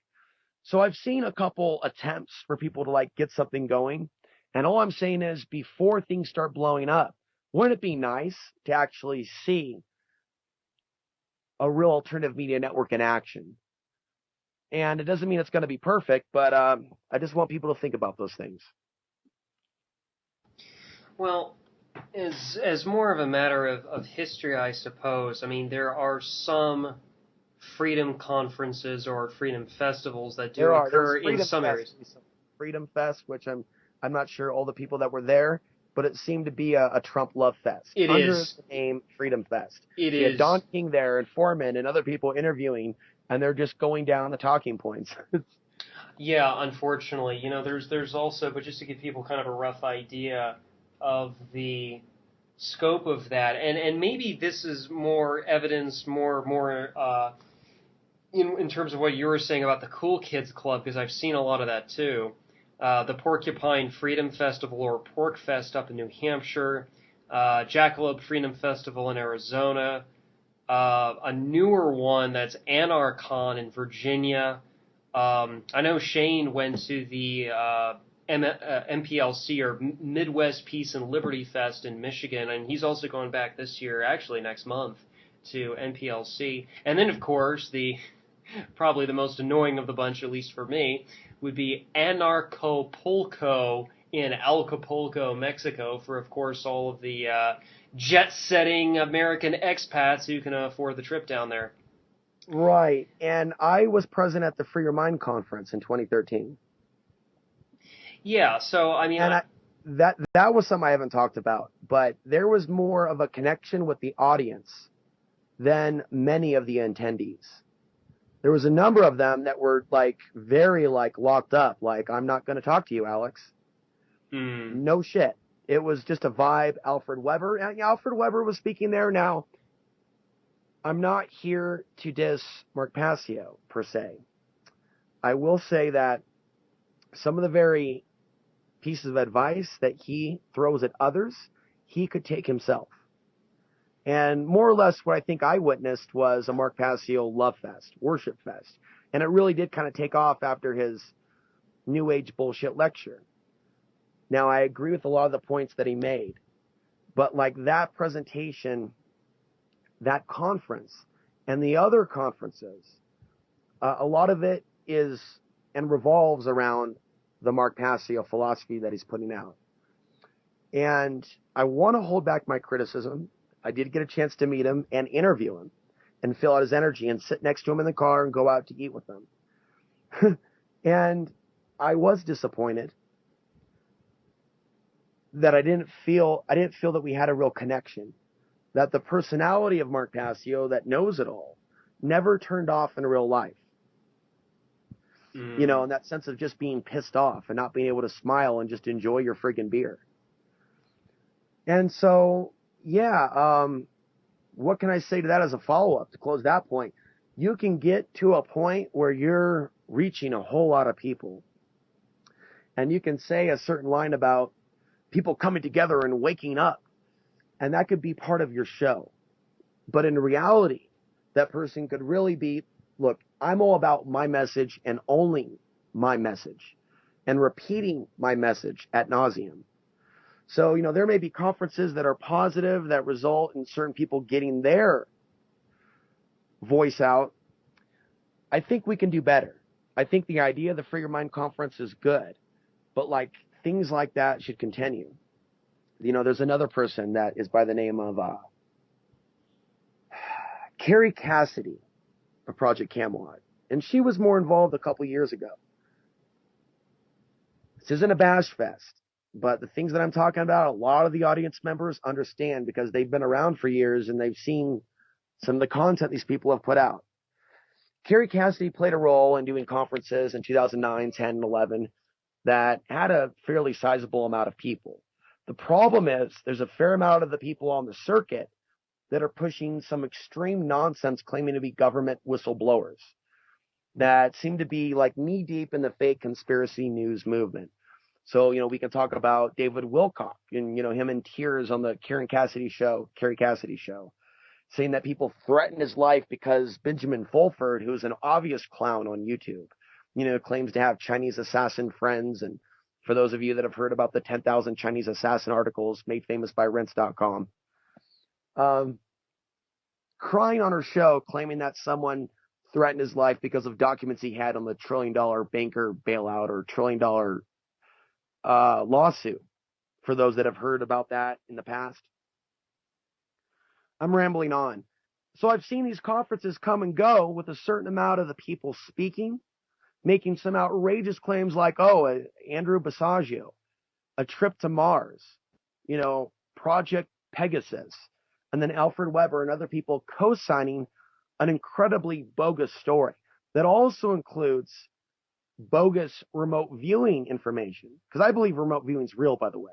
So I've seen a couple attempts for people to like get something going. And all I'm saying is, before things start blowing up, wouldn't it be nice to actually see a real alternative media network in action? And it doesn't mean it's going to be perfect, but I just want people to think about those things. Well, as more of a matter of history, I suppose, I mean, there are some freedom conferences or freedom festivals that do occur in some areas. Freedom Fest, which I'm not sure all the people that were there, but it seemed to be a Trump love fest. It under is. the name Freedom Fest. It You is. had Don King there and Foreman and other people interviewing, and they're just going down the talking points. Yeah, unfortunately, there's also, but just to give people kind of a rough idea of the scope of that, and maybe this is more evidence, more in terms of what you were saying about the Cool Kids Club, because I've seen a lot of that too. The Porcupine Freedom Festival, or Pork Fest, up in New Hampshire, Jackalope Freedom Festival in Arizona, a newer one that's Anarchon in Virginia. I know Shane went to the MPLC, or Midwest Peace and Liberty Fest in Michigan, and he's also going back this year, actually next month, to MPLC. And then, of course, probably the most annoying of the bunch, at least for me, would be Anarchopulco in Acapulco, Mexico, for, of course, all of the jet-setting American expats who can afford the trip down there. Right. And I was present at the Free Your Mind conference in 2013. Yeah, so, I mean... And that was something I haven't talked about, but there was more of a connection with the audience than many of the attendees. There was a number of them that were like very like locked up, like, I'm not going to talk to you, Alex. No shit. It was just a vibe. Alfred Weber was speaking there. Now, I'm not here to diss Mark Passio per se. I will say that some of the very pieces of advice that he throws at others, he could take himself. And more or less what I think I witnessed was a Mark Passio love fest, worship fest. And it really did kind of take off after his New Age bullshit lecture. Now, I agree with a lot of the points that he made, but like that presentation, that conference, and the other conferences, a lot of it is and revolves around the Mark Passio philosophy that he's putting out. And I want to hold back my criticism. I did get a chance to meet him and interview him and feel out his energy and sit next to him in the car and go out to eat with him. And I was disappointed that I didn't feel that we had a real connection, that the personality of Mark Passio that knows it all never turned off in real life. You know, in that sense of just being pissed off and not being able to smile and just enjoy your friggin' beer. And so, yeah, what can I say to that as a follow-up to close that point? You can get to a point where you're reaching a whole lot of people, and you can say a certain line about people coming together and waking up, and that could be part of your show. But in reality, that person could really be, look, I'm all about my message and only my message and repeating my message ad nauseum. So, you know, there may be conferences that are positive that result in certain people getting their voice out. I think we can do better. I think the idea of the Free Your Mind conference is good, but like things like that should continue. You know, there's another person that is by the name of Carrie Cassidy of Project Camelot, and she was more involved a couple years ago. This isn't a bash fest, but the things that I'm talking about, a lot of the audience members understand because they've been around for years and they've seen some of the content these people have put out. Carrie Cassidy played a role in doing conferences in 2009, 10, and 11 that had a fairly sizable amount of people. The problem is there's a fair amount of the people on the circuit that are pushing some extreme nonsense claiming to be government whistleblowers that seem to be like knee deep in the fake conspiracy news movement. So, you know, we can talk about David Wilcock and, you know, him in tears on the Carrie Cassidy show, saying that people threatened his life because Benjamin Fulford, who's an obvious clown on YouTube, you know, claims to have Chinese assassin friends. And for those of you that have heard about the 10,000 Chinese assassin articles made famous by Rense.com, crying on her show, claiming that someone threatened his life because of documents he had on the $1 trillion banker bailout or $1 trillion lawsuit, for those that have heard about that in the past. I'm rambling on. So I've seen these conferences come and go with a certain amount of the people speaking, making some outrageous claims like, oh, Andrew Basiago, a trip to Mars, you know, Project Pegasus, and then Alfred Weber and other people co-signing an incredibly bogus story that also includes bogus remote viewing information. Because I believe remote viewing is real, by the way,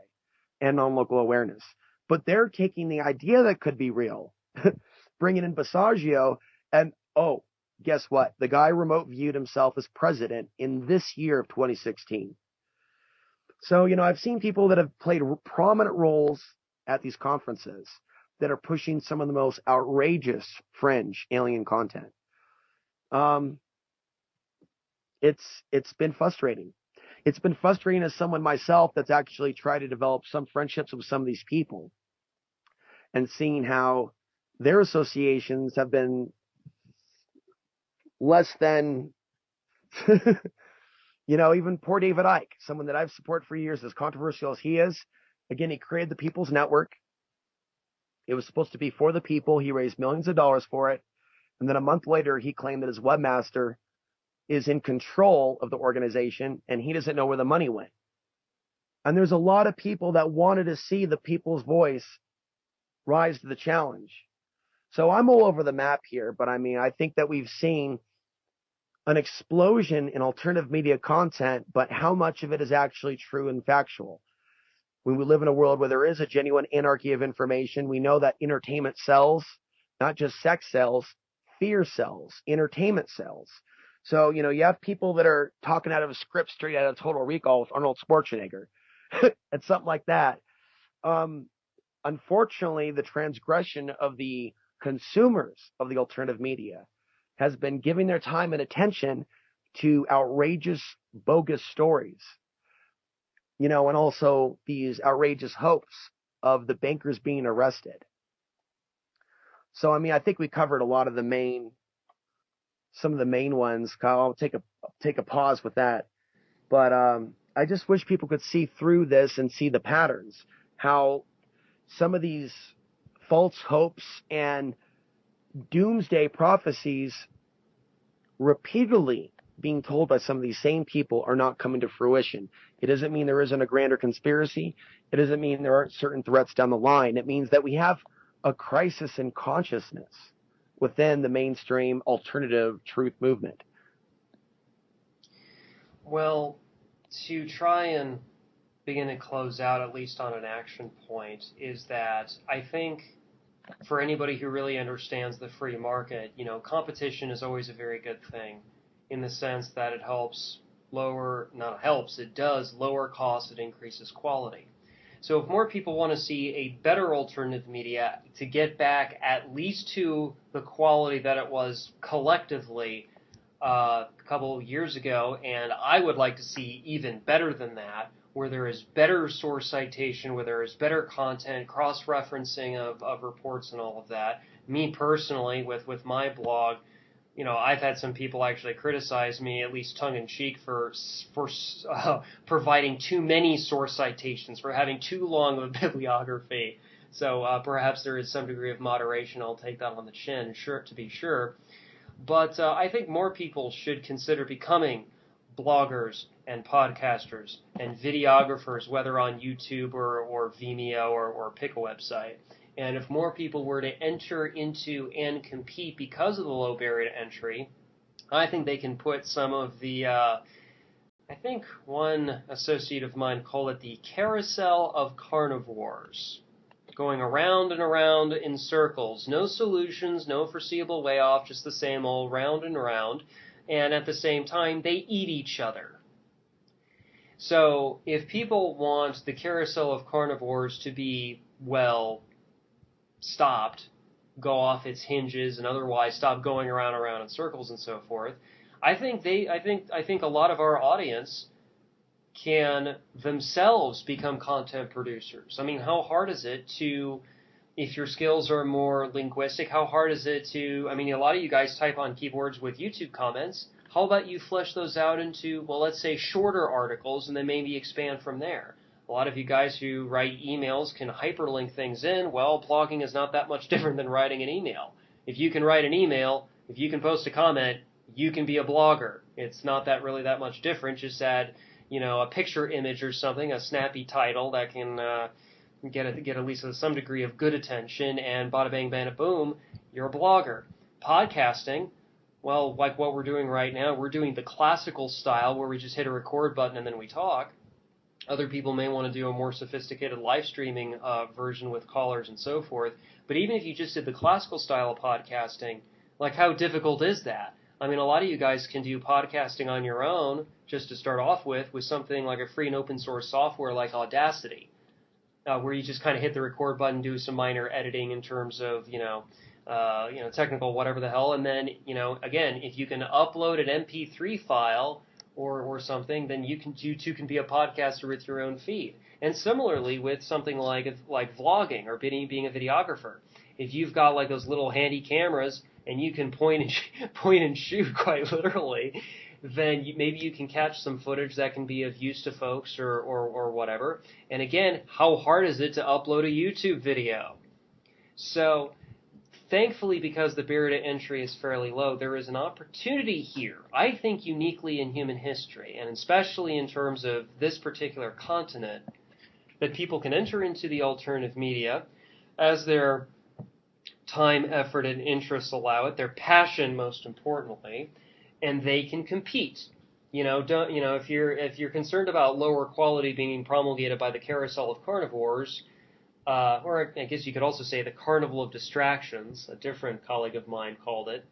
and non-local awareness. But they're taking the idea that could be real, bringing in Basiago, and oh, guess what? The guy remote viewed himself as president in this year of 2016. So, you know, I've seen people that have played prominent roles at these conferences that are pushing some of the most outrageous fringe alien content. It's been frustrating. It's been frustrating as someone myself that's actually tried to develop some friendships with some of these people and seeing how their associations have been less than, you know, even poor David Icke, someone that I've supported for years, as controversial as he is. Again, he created the People's Network. It was supposed to be for the people. He raised millions of dollars for it. And then a month later, he claimed that his webmaster is in control of the organization and he doesn't know where the money went. And there's a lot of people that wanted to see the people's voice rise to the challenge. So I'm all over the map here, but I mean, I think that we've seen an explosion in alternative media content, but how much of it is actually true and factual? When we live in a world where there is a genuine anarchy of information, we know that entertainment sells, not just sex sells, fear sells, entertainment sells. So, you have people that are talking out of a script straight out of Total Recall with Arnold Schwarzenegger and something like that. Um, Unfortunately, the transgression of the consumers of the alternative media has been giving their time and attention to outrageous, bogus stories, and also these outrageous hopes of the bankers being arrested. So, I mean, I think we covered a lot of some of the main ones. Kyle, I'll take a pause with that. But I just wish people could see through this and see the patterns, how some of these false hopes and doomsday prophecies repeatedly being told by some of these same people are not coming to fruition. It doesn't mean there isn't a grander conspiracy. It doesn't mean there aren't certain threats down the line. It means that we have a crisis in consciousness within the mainstream alternative truth movement. Well, to try and begin to close out, at least on an action point, is that I think for anybody who really understands the free market, competition is always a very good thing in the sense that it helps it does lower costs, it increases quality. So if more people want to see a better alternative media to get back at least to the quality that it was collectively a couple of years ago, and I would like to see even better than that, where there is better source citation, where there is better content, cross-referencing of reports and all of that. Me personally, with my blog, I've had some people actually criticize me, at least tongue-in-cheek, for providing too many source citations, for having too long of a bibliography. So perhaps there is some degree of moderation. I'll take that on the chin, to be sure. But I think more people should consider becoming bloggers and podcasters and videographers, whether on YouTube or Vimeo or pick a website. And if more people were to enter into and compete because of the low barrier to entry, I think they can put some of the, I think one associate of mine called it the carousel of carnivores, going around and around in circles. No solutions, no foreseeable way off, just the same old round and round. And at the same time, they eat each other. So if people want the carousel of carnivores to be, well, stopped, go off its hinges, and otherwise stop going around and around in circles and so forth, I think a lot of our audience can themselves become content producers. I mean, how hard is it to, if your skills are more linguistic, how hard is it to, I mean, a lot of you guys type on keyboards with YouTube comments. How about you flesh those out into, well, let's say shorter articles and then maybe expand from there? A lot of you guys who write emails can hyperlink things in. Well, blogging is not that much different than writing an email. If you can write an email, if you can post a comment, you can be a blogger. It's not that much different. Just add, a picture image or something, a snappy title that can get at least some degree of good attention, and bada bang, bada boom, you're a blogger. Podcasting, well, like what we're doing right now, we're doing the classical style where we just hit a record button and then we talk. Other people may want to do a more sophisticated live streaming version with callers and so forth. But even if you just did the classical style of podcasting, like how difficult is that? I mean, a lot of you guys can do podcasting on your own just to start off with something like a free and open source software like Audacity, where you just kind of hit the record button, do some minor editing in terms of, technical whatever the hell. And then, again, if you can upload an MP3 file or something, then you too can be a podcaster with your own feed. And similarly with something like vlogging or being a videographer, if you've got like those little handy cameras and you can point and shoot quite literally, then maybe you can catch some footage that can be of use to folks or whatever. And again, how hard is it to upload a YouTube video? So thankfully, because the barrier to entry is fairly low, there is an opportunity here, I think uniquely in human history, and especially in terms of this particular continent, that people can enter into the alternative media as their time, effort, and interests allow it, their passion most importantly, and they can compete. If you're concerned about lower quality being promulgated by the carousel of carnivores, or I guess you could also say the carnival of distractions, a different colleague of mine called it,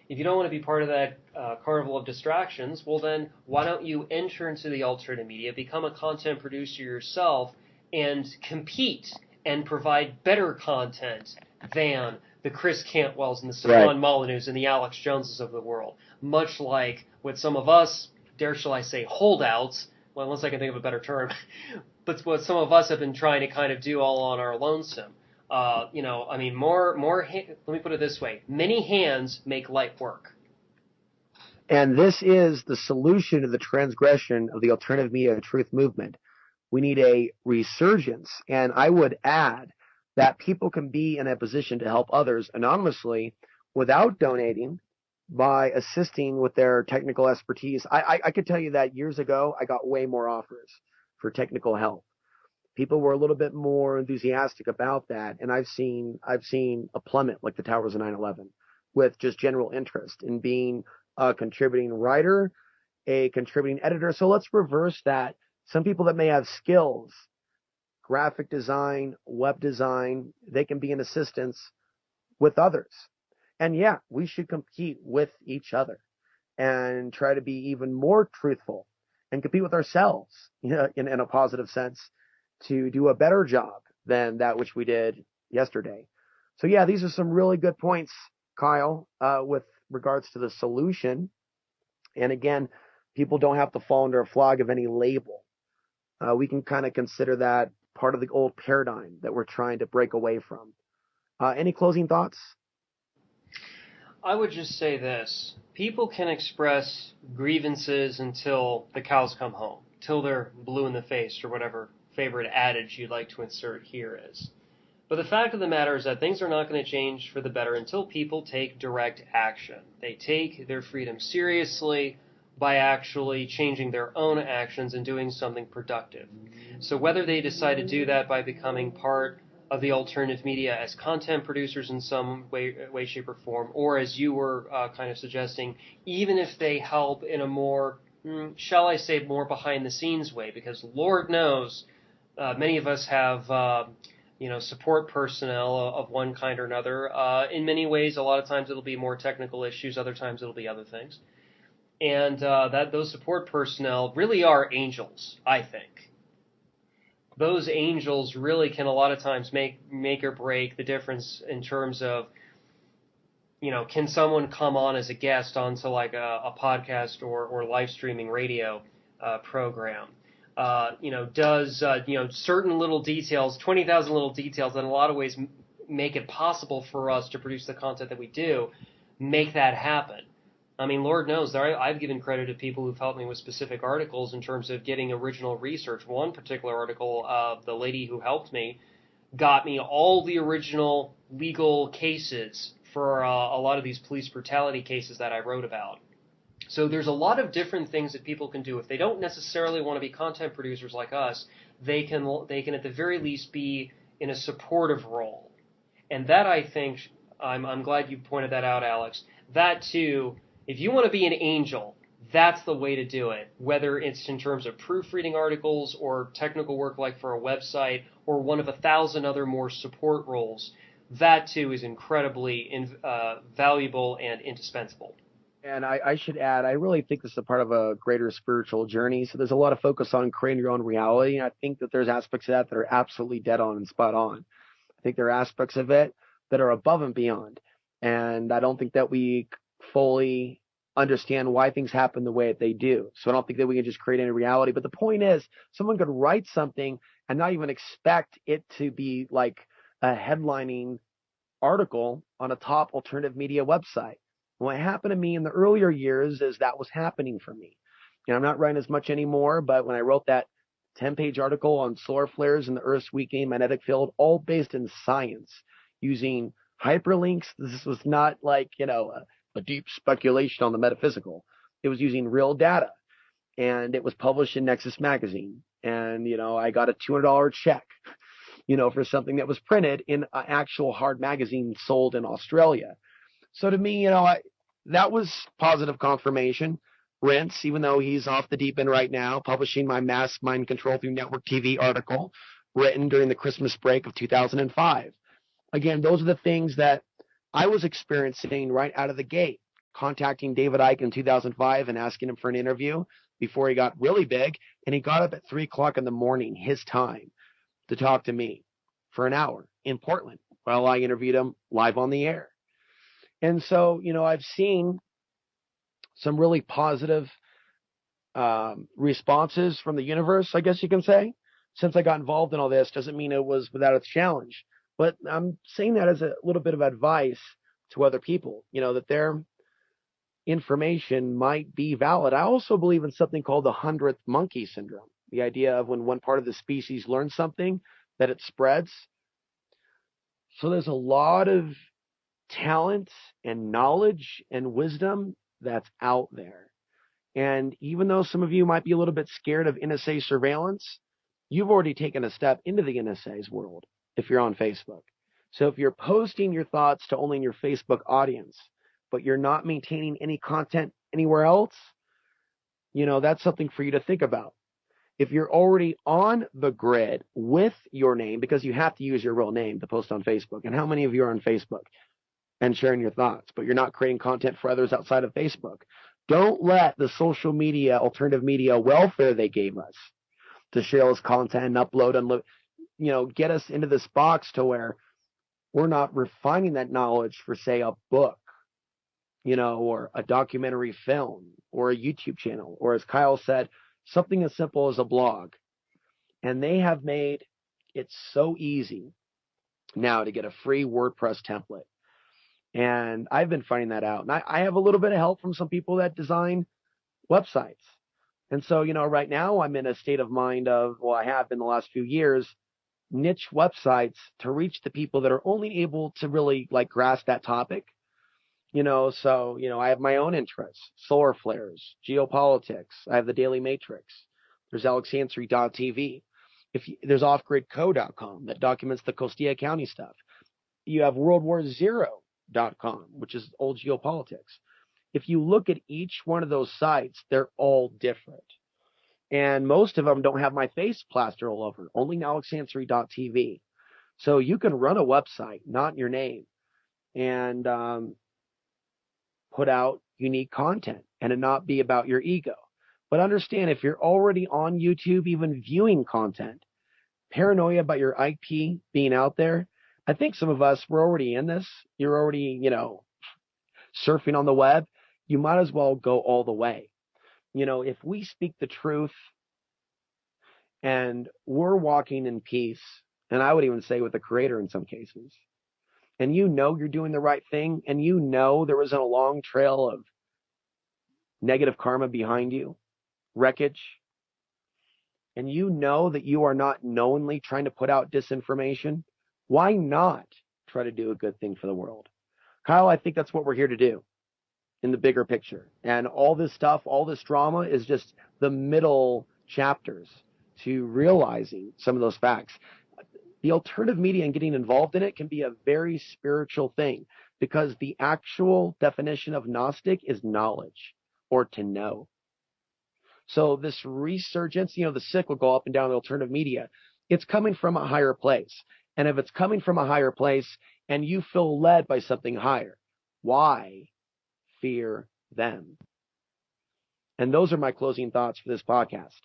If you don't want to be part of that carnival of distractions, well then why don't you enter into the alternative media, become a content producer yourself, and compete and provide better content than the Chris Cantwells and the Right. Stefan Molyneux and the Alex Joneses of the world. Much like what some of us, dare shall I say, holdouts, well, unless I can think of a better term, but what some of us have been trying to kind of do all on our lonesome. I mean, let me put it this way: many hands make light work. And this is the solution to the transgression of the alternative media truth movement. We need a resurgence. And I would add that people can be in a position to help others anonymously without donating by assisting with their technical expertise. I could tell you that years ago, I got way more offers for technical help. People were a little bit more enthusiastic about that. And I've seen a plummet like the towers of 9/11 with just general interest in being a contributing writer, a contributing editor. So let's reverse that. Some people that may have skills, graphic design, web design, they can be an assistance with others. And yeah, we should compete with each other and try to be even more truthful and compete with ourselves, in a positive sense, to do a better job than that which we did yesterday. So yeah, these are some really good points, Kyle, with regards to the solution. And again, people don't have to fall under a flag of any label. We can kind of consider that part of the old paradigm that we're trying to break away from. Any closing thoughts? I would just say this. People can express grievances until the cows come home, till they're blue in the face, or whatever favorite adage you'd like to insert here is. But the fact of the matter is that things are not going to change for the better until people take direct action. They take their freedom seriously by actually changing their own actions and doing something productive. So whether they decide to do that by becoming part of the alternative media as content producers in some way, shape, or form, or as you were kind of suggesting, even if they help in a more, shall I say, more behind-the-scenes way, because Lord knows many of us have support personnel of one kind or another. In many ways, a lot of times it'll be more technical issues, other times it'll be other things. And that those support personnel really are angels, I think. Those angels really can a lot of times make or break the difference in terms of, can someone come on as a guest onto like a podcast or live streaming radio program? Does certain little details, 20,000 little details that in a lot of ways make it possible for us to produce the content that we do, make that happen? I mean, Lord knows, I've given credit to people who've helped me with specific articles in terms of getting original research. One particular article, the lady who helped me got me all the original legal cases for a lot of these police brutality cases that I wrote about. So there's a lot of different things that people can do. If they don't necessarily want to be content producers like us, they can at the very least be in a supportive role. And that, I think, I'm glad you pointed that out, Alex. That too, if you want to be an angel, that's the way to do it. Whether it's in terms of proofreading articles or technical work like for a website or one of 1,000 other more support roles, that too is incredibly valuable and indispensable. And I should add, I really think this is a part of a greater spiritual journey. So there's a lot of focus on creating your own reality. And I think that there's aspects of that that are absolutely dead on and spot on. I think there are aspects of it that are above and beyond. And I don't think that we fully understand why things happen the way that they do. So I don't think that we can just create any reality. But the point is, someone could write something and not even expect it to be like a headlining article on a top alternative media website. What happened to me in the earlier years is that was happening for me. I'm not writing as much anymore, but when I wrote that 10-page article on solar flares in the Earth's weakening magnetic field, all based in science, using hyperlinks, this was not like, a deep speculation on the metaphysical. It was using real data, and it was published in Nexus magazine. And, I got a $200 check, for something that was printed in an actual hard magazine sold in Australia. So to me, that was positive confirmation. Rents, even though he's off the deep end right now, publishing my Mass Mind Control Through Network TV article written during the Christmas break of 2005. Again, those are the things that I was experiencing right out of the gate. contacting David Icke in 2005 and asking him for an interview before he got really big. And he got up at 3 o'clock in the morning, his time, to talk to me for an hour in Portland while I interviewed him live on the air. And so, I've seen some really positive responses from the universe, I guess you can say, since I got involved in all this. Doesn't mean it was without its challenge, but I'm saying that as a little bit of advice to other people, that their information might be valid. I also believe in something called the 100th monkey syndrome, the idea of when one part of the species learns something, that it spreads. So there's a lot of talent and knowledge and wisdom that's out there. And even though some of you might be a little bit scared of NSA surveillance, you've already taken a step into the NSA's world if you're on Facebook. So if you're posting your thoughts to only your Facebook audience, but you're not maintaining any content anywhere else, that's something for you to think about. If you're already on the grid with your name, because you have to use your real name to post on Facebook, and how many of you are on Facebook and sharing your thoughts, but you're not creating content for others outside of Facebook? Don't let the social media, alternative media welfare they gave us to share us content and upload and get us into this box to where we're not refining that knowledge for, say, a book, or a documentary film or a YouTube channel, or as Kyle said, something as simple as a blog. And they have made it so easy now to get a free WordPress template. And I've been finding that out. And I have a little bit of help from some people that design websites. And so, right now I'm in a state of mind of, I have been the last few years, niche websites to reach the people that are only able to really grasp that topic. So, I have my own interests, solar flares, geopolitics. I have the Daily Matrix. There's alexansary.tv. There's offgridco.com that documents the Costilla County stuff. You have worldwarzero.com, which is old geopolitics. If you look at each one of those sites, they're all different. And most of them don't have my face plastered all over, only alexansary.tv. So you can run a website, not your name, and put out unique content and it not be about your ego. But understand, if you're already on YouTube, even viewing content, paranoia about your IP being out there, I think some of us, we're already in this. You're already, surfing on the web. You might as well go all the way. If we speak the truth and we're walking in peace, and I would even say with the Creator in some cases, and you're doing the right thing, and there isn't a long trail of negative karma behind you, wreckage, and that you are not knowingly trying to put out disinformation, why not try to do a good thing for the world? Kyle, I think that's what we're here to do in the bigger picture. And all this stuff, all this drama is just the middle chapters to realizing some of those facts. The alternative media and getting involved in it can be a very spiritual thing, because the actual definition of Gnostic is knowledge, or to know. So this resurgence, the cyclical up and down the alternative media, it's coming from a higher place. And if it's coming from a higher place and you feel led by something higher, why fear them? And those are my closing thoughts for this podcast.